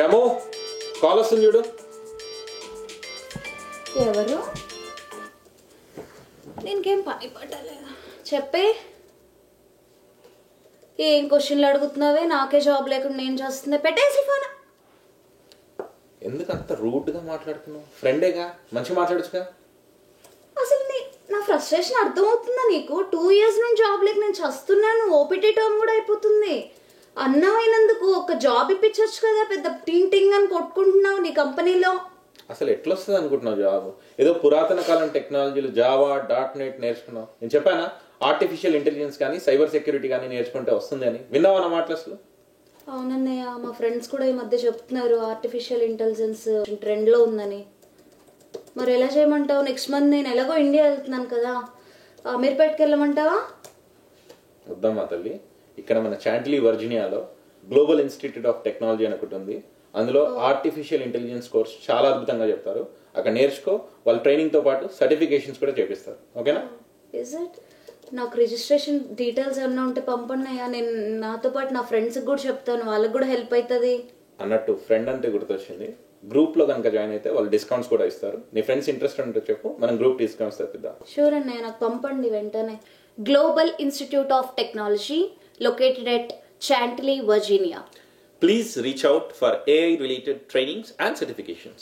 ఏమో కాల్ వస్తుంది చూడు. ఎవరు? నేనేం పని పట్టలేదా? చెప్పే. ఏం క్వశ్చన్లు అడుగుతున్నావే? నాకే జాబ్ లేకుండా నేను చేస్తున్నా. పెట్టేసి ఫోన్. ఎందుకు అంత రూడ్గా మాట్లాడుతున్నావు? ఫ్రెండేగా, మంచిగా మాట్లాడచ్చుగా. అసలు నా ఫ్రస్ట్రేషన్ అర్థమవుతుందా నీకు? 2 years నుంచి జాబ్ లేక నేను చస్తున్నాను. ఓపీటీ టర్మ్ కూడా అయిపోతుంది. అన్నమైనందుకు ఒక జాబ్ ఇప్పించవచ్చు కదా. పెద్ద టింగ్ టింగ్ అని కొట్టుకుంటున్నావు నీ కంపెనీలో. అసలు ఎట్లా వస్తుంది అనుకుంటున్నావు జాబ్? ఏదో పురాతన కాలం టెక్నాలజీలు జావా .NET నేర్చుకున్నావు. నేను చెప్పానా ఆర్టిఫిషియల్ ఇంటెలిజెన్స్ కానీ సైబర్ సెక్యూరిటీ కానీ నేర్చుకుంటే వస్తుంది అని? విన్నావా నా మాటలు అసలు? అవునన్నయ్య, మా ఫ్రెండ్స్ కూడా ఈ మధ్య చెప్తున్నారు ఆర్టిఫిషియల్ ఇంటెలిజెన్స్ ట్రెండ్లో ఉందని. మరి ఎలా చేయమంటావు? నెక్స్ట్ మంత్ నేను ఎలాగో ఇండియా వెళ్తున్నాను కదా, అమీర్పేట్కి వెళ్ళమంటావా? వద్దమ్మా తల్లి. ఇక్కడ మన చాంటిలీ వర్జీనియాలో గ్లోబల్ ఇన్స్టిట్యూట్ ఆఫ్ టెక్నాలజీ అని ఒకటి ఉంది. అందులో ఆర్టిఫిషియల్ ఇంటెలిజెన్స్ కోర్స్ చాలా అద్భుతంగా చెప్తారు. అక్కడ నేర్చుకో. వాళ్ళ ట్రైనింగ్తో పాటు సర్టిఫికేషన్స్ కూడా చేపిస్తారు. ఓకేనా? Is it? నాకు రిజిస్ట్రేషన్ డీటెయిల్స్ ఏమన్నా ఉంటే పంపన్నయ్యా. నేను నాతో పాటు నా ఫ్రెండ్స్కి కూడా చెప్తాను, వాళ్ళకి కూడా హెల్ప్ అవుతుంది. అన్నట్టు ఫ్రెండ్ అంటే గుర్తొచ్చింది. గ్రూప్లో కనుక జాయిన్ అయితే వాళ్ళు డిస్కౌంట్స్ కూడా ఇస్తారు. నీ ఫ్రెండ్స్ ఇంట్రెస్ట్ ఉంటే చెప్పు, మనం గ్రూప్ డిస్కౌంట్స్ తెప్పిద్దాం. షూర్ అన్నయ్య, నాకు పంపండి వెంటనే. Global institute of technology located at Chantilly, Virginia. Please reach out for AI related trainings and certifications.